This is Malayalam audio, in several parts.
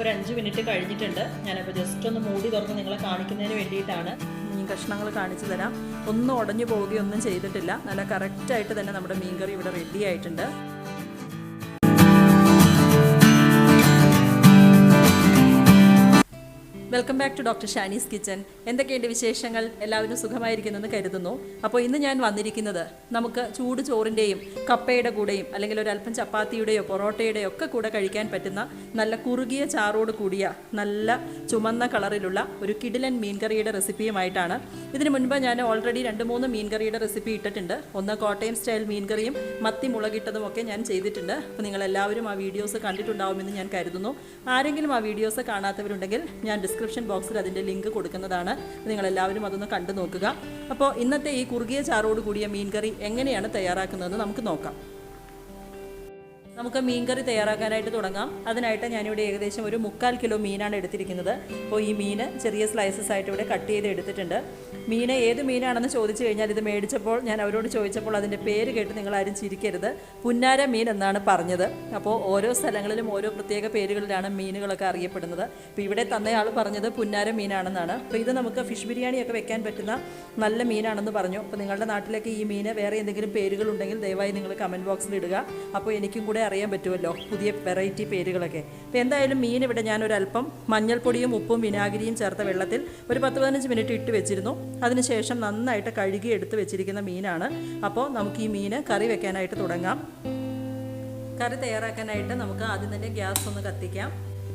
ഒരു 5 മിനിറ്റ് കഴിഞ്ഞിട്ടുണ്ട്. ഞാനപ്പോൾ ജസ്റ്റ് ഒന്ന് മൂടി തുറന്ന് നിങ്ങളെ കാണിക്കുന്നതിന് വേണ്ടിയിട്ടാണ്. മീൻ കഷ്ണങ്ങൾ കാണിച്ചു തരാം. ഒന്നും ഉടഞ്ഞു പോവുകയൊന്നും ചെയ്തിട്ടില്ല. നല്ല കറക്റ്റായിട്ട് തന്നെ നമ്മുടെ മീൻ കറി ഇവിടെ റെഡി ആയിട്ടുണ്ട്. Welcome back to Drshani's kitchen. എന്തൊക്കെയുണ്ട് വിശേഷങ്ങൾ? എല്ലാവരും സുഖമായിരിക്കുന്നെന്ന് കരുതുന്നു. അപ്പോൾ ഇന്ന് ഞാൻ വന്നിരിക്കുന്നത് നമുക്ക് ചൂട് ചോറിൻ്റെയും കപ്പയുടെ കൂടെയും അല്ലെങ്കിൽ ഒരല്പം ചപ്പാത്തിയുടെയോ പൊറോട്ടയുടെയോ ഒക്കെ കൂടെ കഴിക്കാൻ പറ്റുന്ന നല്ല കുറുകിയ ചാറോട് കൂടിയ നല്ല ചുമന്ന കളറിലുള്ള ഒരു കിടിലൻ മീൻകറിയുടെ റെസിപ്പിയുമായിട്ടാണ്. ഇതിന് മുൻപ് ഞാൻ ഓൾറെഡി 2-3 മീൻകറിയുടെ റെസിപ്പി ഇട്ടിട്ടുണ്ട്. ഒന്ന് കോട്ടയം സ്റ്റൈൽ മീൻകറിയും മത്തി മുളകിട്ടതും ഒക്കെ ഞാൻ ചെയ്തിട്ടുണ്ട്. അപ്പോൾ നിങ്ങളെല്ലാവരും ആ വീഡിയോസ് കണ്ടിട്ടുണ്ടാവുമെന്ന് ഞാൻ കരുതുന്നു. ആരെങ്കിലും ആ വീഡിയോസ് കാണാത്തവരുണ്ടെങ്കിൽ ഞാൻ ഡിസ്ക്രിപ്ഷൻ ബോക്സിൽ അതിൻ്റെ ലിങ്ക് കൊടുക്കുന്നതാണ്. നിങ്ങളെല്ലാവരും അതൊന്ന് കണ്ടു നോക്കുക. അപ്പോൾ ഇന്നത്തെ ഈ കുറുകിയ ചാറോട് കൂടിയ മീൻകറി എങ്ങനെയാണ് തയ്യാറാക്കുന്നതെന്ന് നമുക്ക് നോക്കാം. നമുക്ക് മീൻകറി തയ്യാറാക്കാനായിട്ട് തുടങ്ങാം. അതിനായിട്ട് ഞാനിവിടെ ഏകദേശം ഒരു 3/4 കിലോ മീനാണ് എടുത്തിരിക്കുന്നത്. അപ്പോൾ ഈ മീൻ ചെറിയ സ്ലൈസസ് ആയിട്ട് ഇവിടെ കട്ട് ചെയ്ത് എടുത്തിട്ടുണ്ട്. മീൻ ഏത് മീനാണെന്ന് ചോദിച്ചു കഴിഞ്ഞാൽ ഇത് മേടിച്ചപ്പോൾ ഞാൻ അവരോട് ചോദിച്ചപ്പോൾ അതിൻ്റെ പേര് കേട്ട് നിങ്ങളാരും ചിരിക്കരുത്. പുന്നാര മീൻ എന്നാണ് പറഞ്ഞത്. അപ്പോൾ ഓരോ സ്ഥലങ്ങളിലും ഓരോ പ്രത്യേക പേരുകളിലാണ് മീനുകളൊക്കെ അറിയപ്പെടുന്നത്. അപ്പോൾ ഇവിടെ തന്നയാൾ പറഞ്ഞത് പുന്നാര മീനാണെന്നാണ്. അപ്പോൾ ഇത് നമുക്ക് ഫിഷ് ബിരിയാണിയൊക്കെ വെക്കാൻ പറ്റുന്ന നല്ല മീനാണെന്ന് പറഞ്ഞു. അപ്പോൾ നിങ്ങളുടെ നാട്ടിലേക്ക് ഈ മീന് വേറെ എന്തെങ്കിലും പേരുകളുണ്ടെങ്കിൽ ദയവായി നിങ്ങൾ കമൻറ്റ് ബോക്സിൽ ഇടുക. അപ്പോൾ എനിക്കും കൂടെ അറിയാൻ പറ്റുമല്ലോ പുതിയ വെറൈറ്റി പേരുകളൊക്കെ. അപ്പോൾ എന്തായാലും മീൻ ഇവിടെ ഞാനൊരല്പം മഞ്ഞൾപ്പൊടിയും ഉപ്പും വിനാഗിരിയും ചേർത്ത വെള്ളത്തിൽ ഒരു 10-15 മിനിറ്റ് ഇട്ട് വെച്ചിരുന്നു. അതിനുശേഷം നന്നായിട്ട് കഴുകി എടുത്ത് വെച്ചിരിക്കുന്ന മീനാണ്. അപ്പോൾ നമുക്ക് ഈ മീൻ കറി വെക്കാനായിട്ട് തുടങ്ങാം. കറി തയ്യാറാക്കാനായിട്ട് നമുക്ക് ആദ്യം തന്നെ ഗ്യാസ് ഒന്ന് കത്തിക്കാം.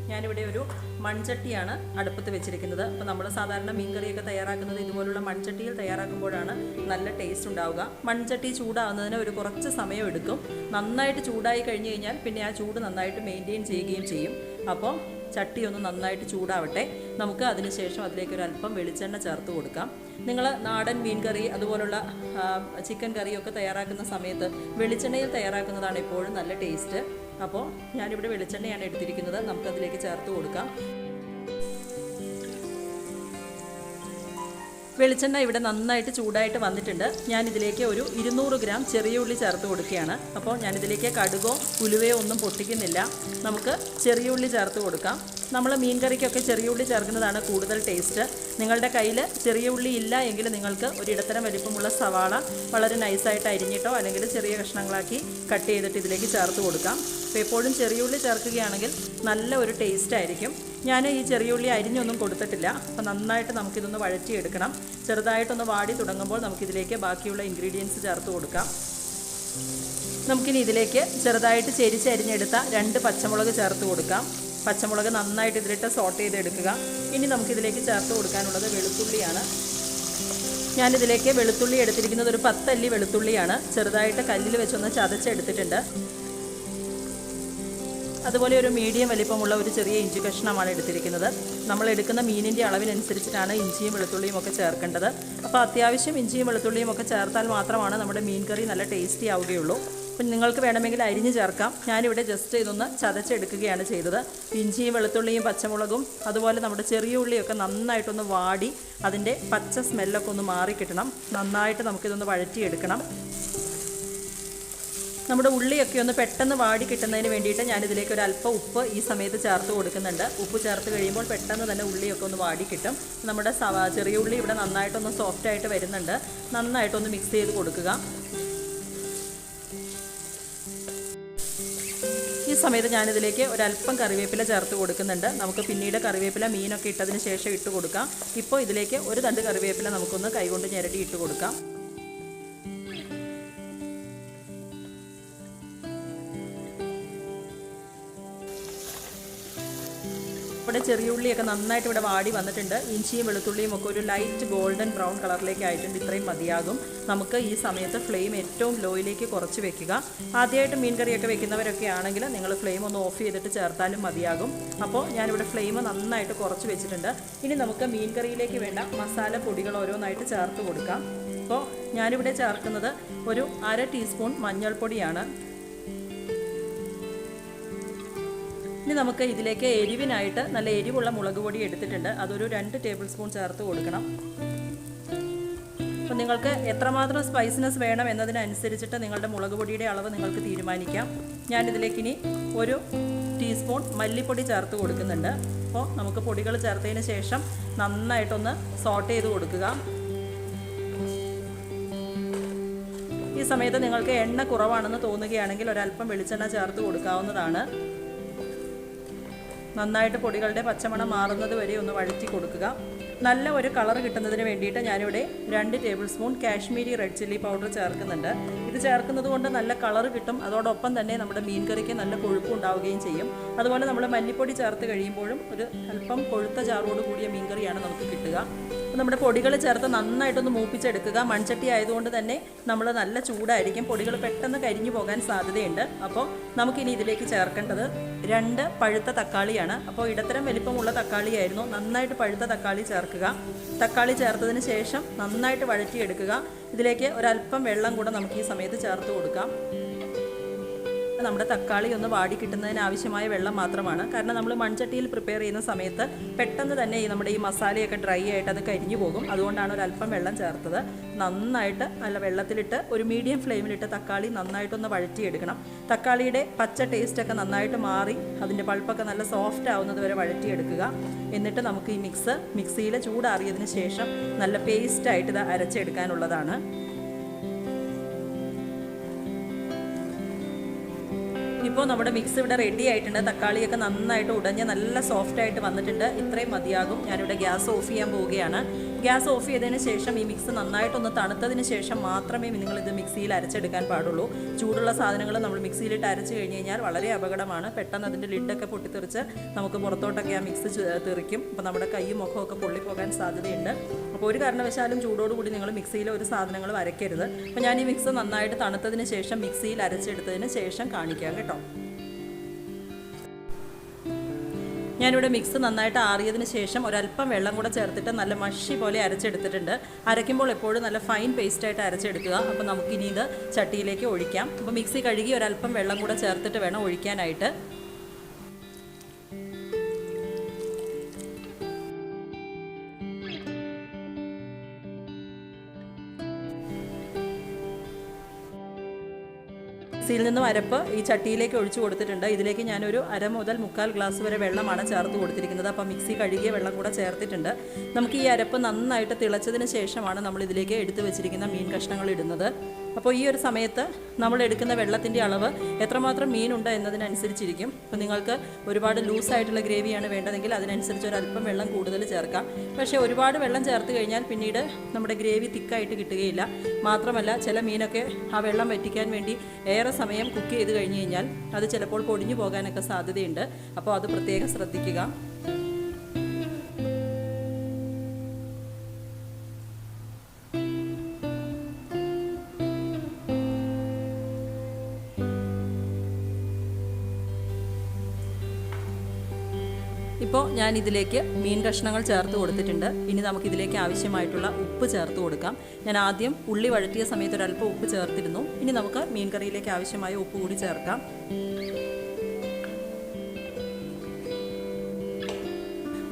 ഞാനിവിടെ ഒരു മൺചട്ടിയാണ് അടുപ്പത്ത് വെച്ചിരിക്കുന്നത്. അപ്പോൾ നമ്മൾ സാധാരണ മീൻ കറിയൊക്കെ തയ്യാറാക്കുന്നത് ഇതുപോലുള്ള മൺചട്ടിയിൽ തയ്യാറാക്കുമ്പോഴാണ് നല്ല ടേസ്റ്റ് ഉണ്ടാവുക. മൺചട്ടി ചൂടാവുന്നതിന് ഒരു കുറച്ച് സമയം എടുക്കും. നന്നായിട്ട് ചൂടായി കഴിഞ്ഞ് കഴിഞ്ഞാൽ പിന്നെ ആ ചൂട് നന്നായിട്ട് മെയിൻറ്റെയിൻ ചെയ്യുകയും ചെയ്യും. അപ്പോൾ ചട്ടി ഒന്ന് നന്നായിട്ട് ചൂടാവട്ടെ. നമുക്ക് അതിനുശേഷം അതിലേക്ക് ഒരു അല്പം വെളിച്ചെണ്ണ ചേർത്ത് കൊടുക്കാം. നിങ്ങൾ നാടൻ മീൻ കറി അതുപോലുള്ള ചിക്കൻ കറിയൊക്കെ തയ്യാറാക്കുന്ന സമയത്ത് വെളിച്ചെണ്ണയിൽ തയ്യാറാക്കുന്നതാണ് എപ്പോഴും നല്ല ടേസ്റ്റ്. അപ്പോൾ ഞാനിവിടെ വെളിച്ചെണ്ണയാണ് എടുത്തിരിക്കുന്നത്. നമുക്കതിലേക്ക് ചേർത്ത് കൊടുക്കാം. വെളിച്ചെണ്ണ ഇവിടെ നന്നായിട്ട് ചൂടായിട്ട് വന്നിട്ടുണ്ട്. ഞാനിതിലേക്ക് ഒരു 200 ഗ്രാം ചെറിയ ഉള്ളി ചേർത്ത് കൊടുക്കുകയാണ്. അപ്പോൾ ഞാനിതിലേക്ക് കടുകോ ഉലുവയോ ഒന്നും പൊട്ടിക്കുന്നില്ല. നമുക്ക് ചെറിയ ഉള്ളി ചേർത്ത് കൊടുക്കാം. നമ്മൾ മീൻ കറിക്കൊക്കെ ചെറിയ ഉള്ളി ചേർക്കുന്നതാണ് കൂടുതൽ ടേസ്റ്റ്. നിങ്ങളുടെ കയ്യിൽ ചെറിയ ഉള്ളി ഇല്ല എങ്കിൽ നിങ്ങൾക്ക് ഒരു ഇടത്തരം വലിപ്പമുള്ള സവാള വളരെ നൈസായിട്ട് അരിഞ്ഞിട്ടോ അല്ലെങ്കിൽ ചെറിയ കഷ്ണങ്ങളാക്കി കട്ട് ചെയ്തിട്ട് ഇതിലേക്ക് ചേർത്ത് കൊടുക്കാം. അപ്പോൾ എപ്പോഴും ചെറിയ ഉള്ളി ചേർക്കുകയാണെങ്കിൽ നല്ല ഒരു ടേസ്റ്റ് ആയിരിക്കും. ഞാൻ ഈ ചെറിയ ഉള്ളി അരിഞ്ഞൊന്നും കൊടുത്തിട്ടില്ല. അപ്പോൾ നന്നായിട്ട് നമുക്കിതൊന്ന് വഴറ്റിയെടുക്കണം. ചെറുതായിട്ടൊന്ന് വാടി തുടങ്ങുമ്പോൾ നമുക്കിതിലേക്ക് ബാക്കിയുള്ള ഇൻഗ്രീഡിയൻസ് ചേർത്ത് കൊടുക്കാം. നമുക്കിനി ഇതിലേക്ക് ചെറുതായിട്ട് ചെരിച്ചരിഞ്ഞെടുത്ത 2 പച്ചമുളക് ചേർത്ത് കൊടുക്കാം. പച്ചമുളക് നന്നായിട്ട് ഇതിലിട്ട് സോട്ട് ചെയ്തെടുക്കുക. ഇനി നമുക്കിതിലേക്ക് ചേർത്ത് കൊടുക്കാനുള്ളത് വെളുത്തുള്ളിയാണ്. ഞാനിതിലേക്ക് വെളുത്തുള്ളി എടുത്തിരിക്കുന്നത് ഒരു 10 അല്ലി വെളുത്തുള്ളിയാണ്. ചെറുതായിട്ട് കല്ലിൽ വെച്ചൊന്ന് ചതച്ചെടുത്തിട്ടുണ്ട്. അതുപോലെ ഒരു മീഡിയം വലിപ്പമുള്ള ഒരു ചെറിയ ഇഞ്ചി കഷ്ണമാണ് എടുത്തിരിക്കുന്നത്. നമ്മൾ എടുക്കുന്ന മീനിൻ്റെ അളവിനനുസരിച്ചിട്ടാണ് ഇഞ്ചിയും വെളുത്തുള്ളിയും ഒക്കെ ചേർക്കേണ്ടത്. അപ്പോൾ അത്യാവശ്യം ഇഞ്ചിയും വെളുത്തുള്ളിയും ഒക്കെ ചേർത്താൽ മാത്രമാണ് നമ്മുടെ മീൻ കറി നല്ല ടേസ്റ്റി ആവുകയുള്ളൂ. അപ്പം നിങ്ങൾക്ക് വേണമെങ്കിൽ അരിഞ്ഞ് ചേർക്കാം. ഞാനിവിടെ ജസ്റ്റ് ഇതൊന്ന് ചതച്ചെടുക്കുകയാണ് ചെയ്തത്. ഇഞ്ചിയും വെളുത്തുള്ളിയും പച്ചമുളകും അതുപോലെ നമ്മുടെ ചെറിയ ഉള്ളിയൊക്കെ നന്നായിട്ടൊന്ന് വാടി അതിൻ്റെ പച്ച സ്മെല്ലൊക്കെ ഒന്ന് മാറിക്കിട്ടണം. നന്നായിട്ട് നമുക്കിതൊന്ന് വഴറ്റിയെടുക്കണം. നമ്മുടെ ഉള്ളിയൊക്കെ ഒന്ന് പെട്ടെന്ന് വാടി കിട്ടുന്നതിന് വേണ്ടിയിട്ട് ഞാനിതിലേക്ക് ഒരു അല്പം ഉപ്പ് ഈ സമയത്ത് ചേർത്ത് കൊടുക്കുന്നുണ്ട്. ഉപ്പ് ചേർത്ത് കഴിയുമ്പോൾ പെട്ടെന്ന് തന്നെ ഉള്ളിയൊക്കെ ഒന്ന് വാടി കിട്ടും. നമ്മുടെ ചെറിയ ഉള്ളി ഇവിടെ നന്നായിട്ടൊന്ന് സോഫ്റ്റായിട്ട് വരുന്നുണ്ട്. നന്നായിട്ടൊന്ന് മിക്സ് ചെയ്ത് കൊടുക്കുക. ഈ സമയത്ത് ഞാനിതിലേക്ക് ഒരല്പം കറിവേപ്പില ചേർത്ത് കൊടുക്കുന്നുണ്ട്. നമുക്ക് പിന്നീട് കറിവേപ്പില മീനൊക്കെ ഇട്ടതിന് ശേഷം ഇട്ട് കൊടുക്കാം. ഇപ്പോൾ ഇതിലേക്ക് ഒരു തണ്ട് കറിവേപ്പില നമുക്കൊന്ന് കൈകൊണ്ട് ഞെരടി ഇട്ട് കൊടുക്കാം. ഇവിടെ ചെറിയ ഉള്ളിയൊക്കെ നന്നായിട്ട് ഇവിടെ വാടി വന്നിട്ടുണ്ട്. ഇഞ്ചിയും വെളുത്തുള്ളിയും ഒക്കെ ഒരു ലൈറ്റ് ഗോൾഡൻ ബ്രൗൺ കളറിലേക്ക് ആയിട്ടുണ്ട്. ഇത്രയും മതിയാകും. നമുക്ക് ഈ സമയത്ത് ഫ്ലെയിം ഏറ്റവും ലോയിലേക്ക് കുറച്ച് വെക്കുക. ആദ്യമായിട്ട് മീൻ കറിയൊക്കെ വെക്കുന്നവരൊക്കെ ആണെങ്കിൽ നിങ്ങൾ ഫ്ലെയിം ഒന്ന് ഓഫ് ചെയ്തിട്ട് ചേർത്താലും മതിയാകും. അപ്പോൾ ഞാനിവിടെ ഫ്ലെയിം നന്നായിട്ട് കുറച്ച് വെച്ചിട്ടുണ്ട്. ഇനി നമുക്ക് മീൻ കറിയിലേക്ക് വേണ്ട മസാല പൊടികൾ ഓരോന്നായിട്ട് ചേർത്ത് കൊടുക്കാം. അപ്പോൾ ഞാനിവിടെ ചേർക്കുന്നത് ഒരു 1/2 ടീസ്പൂൺ മഞ്ഞൾപ്പൊടിയാണ്. ഇനി നമുക്ക് ഇതിലേക്ക് എരിവിനായിട്ട് നല്ല എരിവുള്ള മുളക് പൊടി എടുത്തിട്ടുണ്ട്. അതൊരു 2 ടേബിൾ സ്പൂൺ ചേർത്ത് കൊടുക്കണം. അപ്പോൾ നിങ്ങൾക്ക് എത്രമാത്രം സ്പൈസിനെസ് വേണം എന്നതിനനുസരിച്ചിട്ട് നിങ്ങളുടെ മുളക് പൊടിയുടെ അളവ് നിങ്ങൾക്ക് തീരുമാനിക്കാം. ഞാനിതിലേക്ക് ഇനി ഒരു ടീസ്പൂൺ മല്ലിപ്പൊടി ചേർത്ത് കൊടുക്കുന്നുണ്ട്. അപ്പോൾ നമുക്ക് പൊടികൾ ചേർത്തതിന് ശേഷം നന്നായിട്ടൊന്ന് സോട്ട് ചെയ്ത് കൊടുക്കുക. ഈ സമയത്ത് നിങ്ങൾക്ക് എണ്ണ കുറവാണെന്ന് തോന്നുകയാണെങ്കിൽ ഒരല്പം വെളിച്ചെണ്ണ ചേർത്ത് കൊടുക്കാവുന്നതാണ്. നന്നായിട്ട് പൊടികളുടെ പച്ചമണം മാറുന്നത് വരെ ഒന്ന് വഴറ്റി കൊടുക്കുക. നല്ല ഒരു കളർ കിട്ടുന്നതിന് വേണ്ടിയിട്ട് ഞാനിവിടെ 2 table spoon Kashmiri red chilli powder ചേർക്കുന്നുണ്ട്. ഇത് ചേർക്കുന്നത് കൊണ്ട് നല്ല കളർ കിട്ടും. അതോടൊപ്പം തന്നെ നമ്മുടെ മീൻ കറിക്ക് നല്ല കൊഴുപ്പ് ഉണ്ടാവുകയും ചെയ്യും. അതുപോലെ നമ്മൾ മല്ലിപ്പൊടി ചേർത്ത് കഴിയുമ്പോഴും ഒരു അല്പം കൊഴുത്ത ചാറോട് കൂടിയ മീൻ കറിയാണ് നമുക്ക് കിട്ടുക. അപ്പോൾ നമ്മുടെ പൊടികൾ ചേർത്ത് നന്നായിട്ടൊന്ന് മൂപ്പിച്ചെടുക്കുക. മൺചട്ടി ആയതുകൊണ്ട് തന്നെ നമ്മൾ നല്ല ചൂടായിരിക്കും, പൊടികൾ പെട്ടെന്ന് കരിഞ്ഞു പോകാൻ സാധ്യതയുണ്ട്. അപ്പോൾ നമുക്കിനി ഇതിലേക്ക് ചേർക്കേണ്ടത് 2 പഴുത്ത തക്കാളിയാണ്. അപ്പോൾ ഇടത്തരം വലിപ്പമുള്ള തക്കാളിയായിരുന്നു. നന്നായിട്ട് പഴുത്ത തക്കാളി ചേർക്കുക. തക്കാളി ചേർത്തതിന് ശേഷം നന്നായിട്ട് വഴറ്റിയെടുക്കുക. ഇതിലേക്ക് ഒരല്പം വെള്ളം കൂടെ നമുക്ക് ഈ സമയത്ത് ചേർത്ത് കൊടുക്കാം. നമ്മുടെ തക്കാളി ഒന്ന് വാടി കിട്ടുന്നതിന് ആവശ്യമായ വെള്ളം മാത്രമാണ്. കാരണം നമ്മൾ മൺചട്ടിയിൽ പ്രിപ്പയർ ചെയ്യുന്ന സമയത്ത് പെട്ടെന്ന് തന്നെ നമ്മുടെ ഈ മസാലയൊക്കെ ഡ്രൈ ആയിട്ട് അത് കരിഞ്ഞു പോകും. അതുകൊണ്ടാണ് ഒരല്പം വെള്ളം ചേർത്തത്. നന്നായിട്ട് നല്ല വെള്ളത്തിലിട്ട് ഒരു മീഡിയം ഫ്ലെയിമിലിട്ട് തക്കാളി നന്നായിട്ടൊന്ന് വഴറ്റിയെടുക്കണം. തക്കാളിയുടെ പച്ച ടേസ്റ്റൊക്കെ നന്നായിട്ട് മാറി അതിൻ്റെ പൾപ്പൊക്കെ നല്ല സോഫ്റ്റ് ആവുന്നത് വരെ വഴറ്റിയെടുക്കുക. എന്നിട്ട് നമുക്ക് ഈ മിക്സിയിൽ ചൂടാറിയതിന് ശേഷം നല്ല പേസ്റ്റായിട്ട് ഇത് അരച്ചെടുക്കാനുള്ളതാണ്. ഇപ്പോൾ നമ്മുടെ മിക്സ് ഇവിടെ റെഡി ആയിട്ടുണ്ട്. തക്കാളിയൊക്കെ നന്നായിട്ട് ഉടഞ്ഞ് നല്ല സോഫ്റ്റായിട്ട് വന്നിട്ടുണ്ട്. ഇത്രയും മതിയാകും. ഞാനിവിടെ ഗ്യാസ് ഓഫ് ചെയ്യാൻ പോവുകയാണ്. ഗ്യാസ് ഓഫ് ചെയ്തതിന് ശേഷം ഈ മിക്സ് നന്നായിട്ടൊന്ന് തണുത്തതിന് ശേഷം മാത്രമേ നിങ്ങളിത് മിക്സിയിൽ അരച്ചെടുക്കാൻ പാടുള്ളൂ. ചൂടുള്ള സാധനങ്ങൾ നമ്മൾ മിക്സിയിലിട്ട് അരച്ച് കഴിഞ്ഞ് കഴിഞ്ഞാൽ വളരെ അപകടമാണ്. പെട്ടെന്ന് അതിൻ്റെ ലിഡൊക്കെ പൊട്ടിത്തെറിച്ച് നമുക്ക് പുറത്തോട്ടൊക്കെ ആ മിക്സ് തെറിക്കും. അപ്പോൾ നമ്മുടെ കൈയും മുഖമൊക്കെ പൊള്ളിപ്പോകാൻ സാധ്യതയുണ്ട്. അപ്പോൾ ഒരു കാരണവശാലും ചൂടോടുകൂടി നിങ്ങൾ മിക്സിയിൽ ഒരു സാധനങ്ങളും അരയ്ക്കരുത്. അപ്പോൾ ഞാൻ ഈ മിക്സ് നന്നായിട്ട് തണുത്തതിന് ശേഷം മിക്സിയിൽ അരച്ചെടുത്തതിന് ശേഷം കാണിക്കാം കേട്ടോ. ഞാനിവിടെ മിക്സ് നന്നായിട്ട് ആറിയതിന് ശേഷം ഒരല്പം വെള്ളം കൂടെ ചേർത്തിട്ട് നല്ല മഷി പോലെ അരച്ചെടുത്തിട്ടുണ്ട്. അരയ്ക്കുമ്പോൾ എപ്പോഴും നല്ല ഫൈൻ പേസ്റ്റായിട്ട് അരച്ചെടുക്കുക. അപ്പോൾ നമുക്കിനി ഇത് ചട്ടിയിലേക്ക് ഒഴിക്കാം. അപ്പോൾ മിക്സി കഴുകി ഒരല്പം വെള്ളം കൂടെ ചേർത്തിട്ട് വേണം ഒഴിക്കാനായിട്ട്. മിക്സിയിൽ നിന്നും അരപ്പ് ഈ ചട്ടിയിലേക്ക് ഒഴിച്ചു കൊടുത്തിട്ടുണ്ട്. ഇതിലേക്ക് ഞാനൊരു 1/2 മുതൽ 1/4 ഗ്ലാസ് വരെ വെള്ളമാണ് ചേർത്ത് കൊടുത്തിരിക്കുന്നത്. അപ്പോൾ മിക്സി കഴുകിയ വെള്ളം കൂടെ ചേർത്തിട്ടുണ്ട്. നമുക്ക് ഈ അരപ്പ് നന്നായിട്ട് തിളച്ചതിന് ശേഷമാണ് നമ്മൾ ഇതിലേക്ക് എടുത്തു വെച്ചിരിക്കുന്ന മീൻ കഷ്ണങ്ങൾ ഇടുന്നത്. അപ്പോൾ ഈ ഒരു സമയത്ത് നമ്മൾ എടുക്കുന്ന വെള്ളത്തിൻ്റെ അളവ് എത്രമാത്രം മീനുണ്ട് എന്നതിനനുസരിച്ചിരിക്കും. അപ്പോൾ നിങ്ങൾക്ക് ഒരുപാട് ലൂസായിട്ടുള്ള ഗ്രേവിയാണ് വേണ്ടതെങ്കിൽ അതിനനുസരിച്ച് ഒരല്പം വെള്ളം കൂടുതൽ ചേർക്കാം. പക്ഷേ ഒരുപാട് വെള്ളം ചേർത്ത് കഴിഞ്ഞാൽ പിന്നീട് നമ്മുടെ ഗ്രേവി തിക്കായിട്ട് കിട്ടുകയില്ല. മാത്രമല്ല ചില മീനൊക്കെ ആ വെള്ളം വറ്റിക്കാൻ വേണ്ടി ഏറെ സമയം കുക്ക് ചെയ്ത് കഴിഞ്ഞ് കഴിഞ്ഞാൽ അത് ചിലപ്പോൾ പൊടിഞ്ഞു പോകാനൊക്കെ സാധ്യതയുണ്ട്. അപ്പോൾ അത് പ്രത്യേകം ശ്രദ്ധിക്കുക. ഇപ്പോൾ ഞാൻ ഇതിലേക്ക് മീൻ കഷ്ണങ്ങൾ ചേർത്ത് കൊടുത്തിട്ടുണ്ട്. ഇനി നമുക്കിതിലേക്ക് ആവശ്യമായിട്ടുള്ള ഉപ്പ് ചേർത്ത് കൊടുക്കാം. ഞാൻ ആദ്യം ഉള്ളി വഴറ്റിയ സമയത്ത് ഒരല്പം ഉപ്പ് ചേർത്തിരുന്നു. ഇനി നമുക്ക് മീൻ കറിയിലേക്ക് ആവശ്യമായ ഉപ്പ് കൂടി ചേർക്കാം.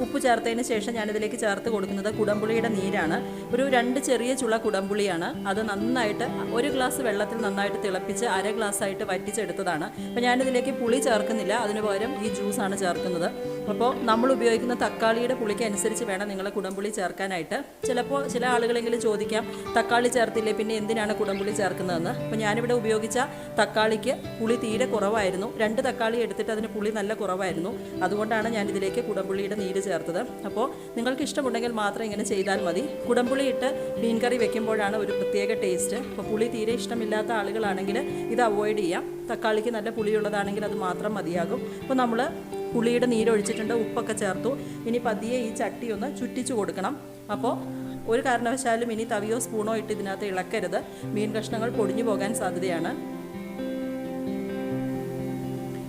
ഉപ്പ് ചേർത്തതിന് ശേഷം ഞാനിതിലേക്ക് ചേർത്ത് കൊടുക്കുന്നത് കുടംപുളിയുടെ നീരാണ്. ഒരു 2 ചെറിയ ചുള കുടംപുളിയാണ്. അത് നന്നായിട്ട് 1 ഗ്ലാസ് വെള്ളത്തിൽ നന്നായിട്ട് തിളപ്പിച്ച് 1/2 ഗ്ലാസ്സായിട്ട് വറ്റിച്ചെടുത്തതാണ്. അപ്പോൾ ഞാനിതിലേക്ക് പുളി ചേർക്കുന്നില്ല, അതിന് പകരം ഈ ജ്യൂസാണ് ചേർക്കുന്നത്. അപ്പോൾ നമ്മൾ ഉപയോഗിക്കുന്ന തക്കാളിയുടെ പുളിക്ക് അനുസരിച്ച് വേണം നിങ്ങൾ കുടംപുളി ചേർക്കാനായിട്ട്. ചിലപ്പോൾ ചില ആളുകളെങ്കിലും ചോദിക്കാം, തക്കാളി ചേർത്തില്ലേ പിന്നെ എന്തിനാണ് കുടംപുളി ചേർക്കുന്നതെന്ന്. അപ്പോൾ ഞാനിവിടെ ഉപയോഗിച്ച തക്കാളിക്ക് പുളി തീരെ കുറവായിരുന്നു. 2 തക്കാളി എടുത്തിട്ട് അതിന് പുളി നല്ല കുറവായിരുന്നു. അതുകൊണ്ടാണ് ഞാനിതിലേക്ക് കുടംപുളിയുടെ നീര് ചേർത്തത്. അപ്പോൾ നിങ്ങൾക്ക് ഇഷ്ടമുണ്ടെങ്കിൽ മാത്രം ഇങ്ങനെ ചെയ്താൽ മതി. കുടംപുളി ഇട്ട് മീൻ കറി വെക്കുമ്പോഴാണ് ഒരു പ്രത്യേക ടേസ്റ്റ്. അപ്പോൾ പുളി തീരെ ഇഷ്ടമില്ലാത്ത ആളുകളാണെങ്കിൽ ഇത് അവോയ്ഡ് ചെയ്യാം. തക്കാളിക്ക് നല്ല പുളിയുള്ളതാണെങ്കിൽ അത് മാത്രം മതിയാകും. അപ്പോൾ നമ്മൾ പുളിയുടെ നീരൊഴിച്ചിട്ടുണ്ട്, ഉപ്പൊക്കെ ചേർത്തു. ഇനി പതിയെ ഈ ചട്ടി ഒന്ന് ചുറ്റിച്ചു കൊടുക്കണം. അപ്പോൾ ഒരു കാരണവശാലും ഇനി തവിയോ സ്പൂണോ ഇട്ട് ഇതിനകത്ത് ഇളക്കരുത്. മീൻ കഷ്ണങ്ങൾ പൊടിഞ്ഞു പോകാൻ സാധ്യതയാണ്.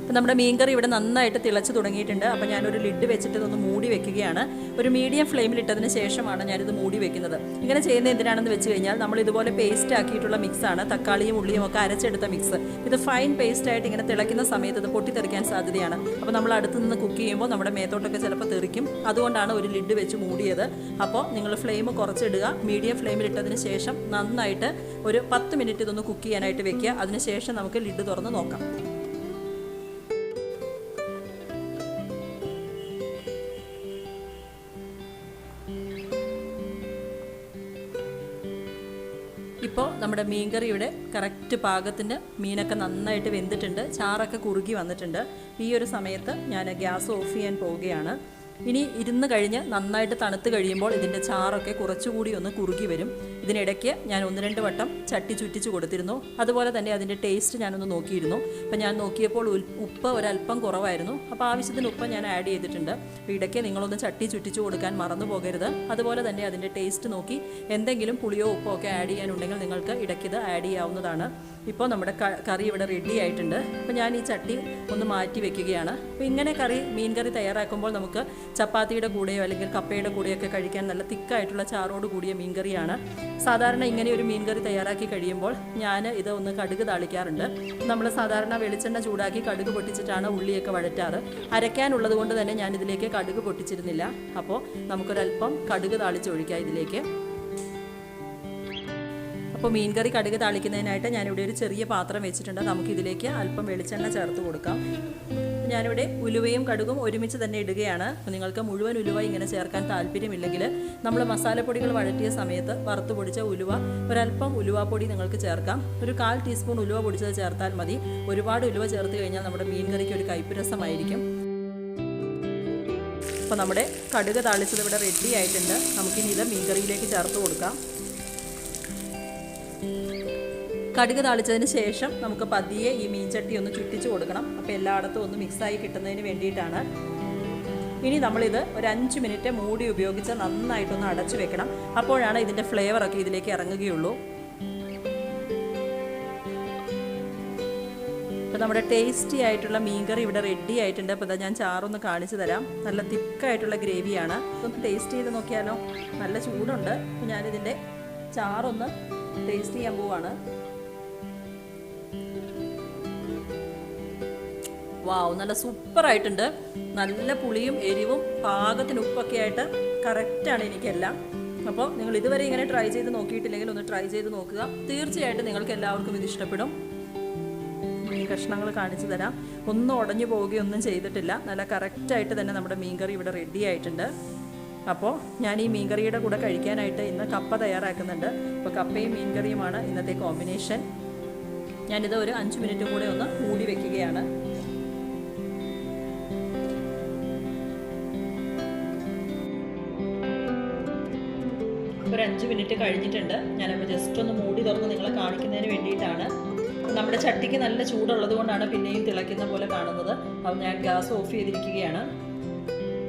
അപ്പോൾ നമ്മുടെ മീൻകറി ഇവിടെ നന്നായിട്ട് തിളച്ച് തുടങ്ങിയിട്ടുണ്ട്. അപ്പോൾ ഞാനൊരു ലിഡ് വെച്ചിട്ട് ഇതൊന്ന് മൂടി വെക്കുകയാണ്. ഒരു മീഡിയം ഫ്ലെയിമിലിട്ടതിന് ശേഷമാണ് ഞാനിത് മൂടി വെക്കുന്നത്. ഇങ്ങനെ ചെയ്യുന്നത് എന്തിനാണെന്ന് വെച്ച് കഴിഞ്ഞാൽ നമ്മൾ ഇതുപോലെ പേസ്റ്റ് ആക്കിയിട്ടുള്ള മിക്സാണ്, തക്കാളിയും ഉള്ളിയും ഒക്കെ അരച്ചെടുത്ത മിക്സ്. ഇത് ഫൈൻ പേസ്റ്റായിട്ട് ഇങ്ങനെ തിളയ്ക്കുന്ന സമയത്ത് ഇത് പൊട്ടിത്തെറിക്കാൻ സാധ്യതയാണ്. അപ്പോൾ നമ്മൾ അടുത്ത് നിന്ന് കുക്ക് ചെയ്യുമ്പോൾ നമ്മുടെ മേത്തോട്ടൊക്കെ ചിലപ്പോൾ തെറിക്കും. അതുകൊണ്ടാണ് ഒരു ലിഡ് വെച്ച് മൂടിയത്. അപ്പോൾ നിങ്ങൾ ഫ്ലെയിം കുറച്ചിടുക. മീഡിയം ഫ്ലെയിമിലിട്ടതിന് ശേഷം നന്നായിട്ട് ഒരു 10 മിനിറ്റ് ഇതൊന്ന് കുക്ക് ചെയ്യാനായിട്ട് വെക്കുക. അതിനുശേഷം നമുക്ക് ലിഡ് തുറന്ന് നോക്കാം. ഇപ്പോൾ നമ്മുടെ മീൻകറി ഇവിടെ കറക്റ്റ് പാകത്തിന് മീനൊക്കെ നന്നായിട്ട് വെന്തിട്ടുണ്ട്, ചാറൊക്കെ കുറുകി വന്നിട്ടുണ്ട്. ഈ ഒരു സമയത്ത് ഞാൻ ഗ്യാസ് ഓഫ് ചെയ്യാൻ പോവുകയാണ്. ഇനി ഇരുന്ന് കഴിഞ്ഞ് നന്നായിട്ട് തണുത്ത് കഴിയുമ്പോൾ ഇതിൻ്റെ ചാറൊക്കെ കുറച്ചുകൂടി ഒന്ന് കുറുകി വരും. ഇതിനിടയ്ക്ക് ഞാൻ 1-2 വട്ടം ചട്ടി ചുറ്റിച്ച് കൊടുത്തിരുന്നു. അതുപോലെ തന്നെ അതിൻ്റെ ടേസ്റ്റ് ഞാനൊന്ന് നോക്കിയിരുന്നു. അപ്പോൾ ഞാൻ നോക്കിയപ്പോൾ ഉപ്പ് ഒരല്പം കുറവായിരുന്നു. അപ്പോൾ ആവശ്യത്തിന് ഉപ്പ് ഞാൻ ആഡ് ചെയ്തിട്ടുണ്ട്. അപ്പോൾ ഇടയ്ക്ക് നിങ്ങളൊന്ന് ചട്ടി ചുറ്റിച്ച് കൊടുക്കാൻ മറന്നു പോകരുത്. അതുപോലെ തന്നെ അതിൻ്റെ ടേസ്റ്റ് നോക്കി എന്തെങ്കിലും പുളിയോ ഉപ്പോ ഒക്കെ ആഡ് ചെയ്യാനുണ്ടെങ്കിൽ നിങ്ങൾക്ക് ഇടയ്ക്കിത് ആഡ് ചെയ്യാവുന്നതാണ്. ഇപ്പോൾ നമ്മുടെ കറി ഇവിടെ റെഡി ആയിട്ടുണ്ട്. അപ്പോൾ ഞാൻ ഈ ചട്ടി ഒന്ന് മാറ്റി വെക്കുകയാണ്. അപ്പോൾ ഇങ്ങനെ മീൻ കറി തയ്യാറാക്കുമ്പോൾ നമുക്ക് ചപ്പാത്തിയുടെ കൂടെയോ അല്ലെങ്കിൽ കപ്പയുടെ കൂടെയൊക്കെ കഴിക്കാൻ നല്ല തിക്കായിട്ടുള്ള ചാറോട് കൂടിയ മീൻകറിയാണ്. സാധാരണ ഇങ്ങനെ ഒരു മീൻകറി തയ്യാറാക്കി കഴിയുമ്പോൾ ഞാൻ ഇത് ഒന്ന് കടുക് താളിക്കാറുണ്ട്. നമ്മൾ സാധാരണ വെളിച്ചെണ്ണ ചൂടാക്കി കടുക് പൊട്ടിച്ചിട്ടാണ് ഉള്ളിയൊക്കെ വഴറ്റാറ്. അരയ്ക്കാനുള്ളത് കൊണ്ട് തന്നെ ഞാൻ ഇതിലേക്ക് കടുക് പൊട്ടിച്ചിരുന്നില്ല. അപ്പോൾ നമുക്കൊരല്പം കടുക് താളിച്ചൊഴിക്കാം ഇതിലേക്ക്. അപ്പോൾ മീൻകറി കടുക് താളിക്കുന്നതിനായിട്ട് ഞാനിവിടെ ഒരു ചെറിയ പാത്രം വെച്ചിട്ടുണ്ട്. നമുക്കിതിലേക്ക് അല്പം വെളിച്ചെണ്ണ ചേർത്ത് കൊടുക്കാം. ഞാനിവിടെ ഉലുവയും കടുകും ഒരുമിച്ച് തന്നെ ഇടുകയാണ്. അപ്പോൾ നിങ്ങൾക്ക് മുഴുവൻ ഉലുവ ഇങ്ങനെ ചേർക്കാൻ താല്പര്യമില്ലെങ്കിൽ നമ്മൾ മസാലപ്പൊടികൾ വഴറ്റിയ സമയത്ത് വറുത്ത് പൊടിച്ച ഒരല്പം ഉലുവാപ്പൊടി നിങ്ങൾക്ക് ചേർക്കാം. ഒരു 1/4 ടീസ്പൂൺ ഉലുവ പൊടിച്ചത് ചേർത്താൽ മതി. ഒരുപാട് ഉലുവ ചേർത്ത് കഴിഞ്ഞാൽ നമ്മുടെ മീൻ കറിക്ക് ഒരു കയ്പ്പ് രസമായിരിക്കും. അപ്പോൾ നമ്മുടെ കടുക് താളിച്ചത് ഇവിടെ റെഡി ആയിട്ടുണ്ട്. നമുക്കിനി ഇത് മീൻ കറിയിലേക്ക് ചേർത്ത് കൊടുക്കാം. കടുക് താളിച്ചതിന് ശേഷം നമുക്ക് പതിയെ ഈ മീൻചട്ടി ഒന്ന് ചുറ്റിച്ച് കൊടുക്കണം. അപ്പോൾ എല്ലായിടത്തും ഒന്ന് മിക്സായി കിട്ടുന്നതിന് വേണ്ടിയിട്ടാണ്. ഇനി നമ്മളിത് ഒരു 5 മിനിറ്റ് മൂടി ഉപയോഗിച്ച് നന്നായിട്ടൊന്ന് അടച്ചു വെക്കണം. അപ്പോഴാണ് ഇതിൻ്റെ ഫ്ലേവറൊക്കെ ഇതിലേക്ക് ഇറങ്ങുകയുള്ളൂ. അപ്പോൾ നമ്മുടെ ടേസ്റ്റി ആയിട്ടുള്ള മീൻകറി ഇവിടെ റെഡി ആയിട്ടുണ്ട്. അപ്പോൾ ഞാൻ ചാറൊന്ന് കാണിച്ചു തരാം. നല്ല തിക്കായിട്ടുള്ള ഗ്രേവിയാണ്. ഒന്ന് ടേസ്റ്റ് ചെയ്ത് നോക്കിയാലോ? നല്ല ചൂടുണ്ട്. അപ്പോൾ ഞാനിതിൻ്റെ ചാറൊന്ന് ടേസ്റ്റ് ചെയ്യാൻ പോവാണ്. വാവ്, നല്ല സൂപ്പറായിട്ടുണ്ട്. നല്ല പുളിയും എരിവും പാകത്തിന് ഉപ്പൊക്കെ ആയിട്ട് കറക്റ്റാണ് എനിക്കെല്ലാം. അപ്പോൾ നിങ്ങൾ ഇതുവരെ ഇങ്ങനെ ട്രൈ ചെയ്ത് നോക്കിയിട്ടില്ലെങ്കിൽ ഒന്ന് ട്രൈ ചെയ്ത് നോക്കുക. തീർച്ചയായിട്ടും നിങ്ങൾക്ക് എല്ലാവർക്കും ഇത് ഇഷ്ടപ്പെടും. മീൻ കഷ്ണങ്ങൾ കാണിച്ചു തരാം. ഒന്നും ഉടഞ്ഞു പോവുകയൊന്നും ചെയ്തിട്ടില്ല. നല്ല കറക്റ്റായിട്ട് തന്നെ നമ്മുടെ മീൻകറി ഇവിടെ റെഡി ആയിട്ടുണ്ട്. അപ്പോൾ ഞാൻ ഈ മീൻകറിയുടെ കൂടെ കഴിക്കാനായിട്ട് ഇന്ന് കപ്പ തയ്യാറാക്കുന്നുണ്ട്. അപ്പോൾ കപ്പയും മീൻകറിയുമാണ് ഇന്നത്തെ കോമ്പിനേഷൻ. ഞാനിത് ഒരു 5 മിനിറ്റ് കൂടെ ഒന്ന് മൂടി വെക്കുകയാണ്. ഒരു 5 മിനിറ്റ് കഴിഞ്ഞിട്ടുണ്ട്. ഞാനപ്പോൾ ജസ്റ്റ് ഒന്ന് മൂടി തുറന്ന് നിങ്ങളെ കാണിക്കുന്നതിന് വേണ്ടിയിട്ടാണ്. നമ്മുടെ ചട്ടിക്ക് നല്ല ചൂടുള്ളത് കൊണ്ടാണ് പിന്നെയും തിളയ്ക്കുന്ന പോലെ കാണുന്നത്. അപ്പോൾ ഞാൻ ഗ്യാസ് ഓഫ് ചെയ്തിരിക്കുകയാണ്.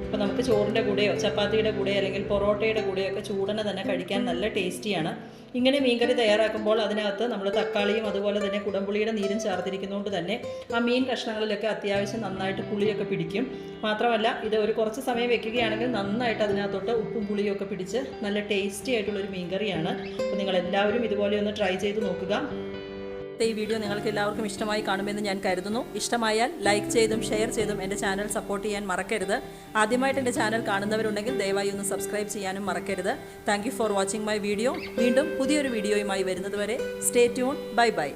അപ്പോൾ നമുക്ക് ചോറിൻ്റെ കൂടെയോ ചപ്പാത്തിയുടെ കൂടെയോ അല്ലെങ്കിൽ പൊറോട്ടയുടെ കൂടെയോ ഒക്കെ ചൂടനെ തന്നെ കഴിക്കാൻ നല്ല ടേസ്റ്റിയാണ്. ഇങ്ങനെ മീൻകറി തയ്യാറാക്കുമ്പോൾ അതിനകത്ത് നമ്മൾ തക്കാളിയും അതുപോലെ തന്നെ കുടംപുളിയുടെ നീരും ചേർത്തിരിക്കുന്നതുകൊണ്ട് തന്നെ ആ മീൻ കഷ്ണങ്ങളിലൊക്കെ അത്യാവശ്യം നന്നായിട്ട് പുളിയൊക്കെ പിടിക്കും. മാത്രമല്ല ഇത് ഒരു കുറച്ച് സമയം വെക്കുകയാണെങ്കിൽ നന്നായിട്ട് അതിനകത്തോട്ട് ഉപ്പും പുളിയും ഒക്കെ പിടിച്ച് നല്ല ടേസ്റ്റി ആയിട്ടുള്ളൊരു മീൻകറിയാണ്. അപ്പോൾ നിങ്ങളെല്ലാവരും ഇതുപോലെ ഒന്ന് ട്രൈ ചെയ്ത് നോക്കുക. ഈ വീഡിയോ നിങ്ങൾക്ക് എല്ലാവർക്കും ഇഷ്ടമായി കാണുമെന്ന് ഞാൻ കരുതുന്നു. ഇഷ്ടമായാൽ ലൈക്ക് ചെയ്തും ഷെയർ ചെയ്തും എൻ്റെ ചാനൽ സപ്പോർട്ട് ചെയ്യാൻ മറക്കരുത്. ആദ്യമായിട്ട് എൻ്റെ ചാനൽ കാണുന്നവരുണ്ടെങ്കിൽ ദയവായി ഒന്ന് സബ്സ്ക്രൈബ് ചെയ്യാനും മറക്കരുത്. Thank you for watching my video. വീണ്ടും പുതിയൊരു വീഡിയോയുമായി വരുന്നതുവരെ സ്റ്റേ ട്യൂൺ. Bye bye.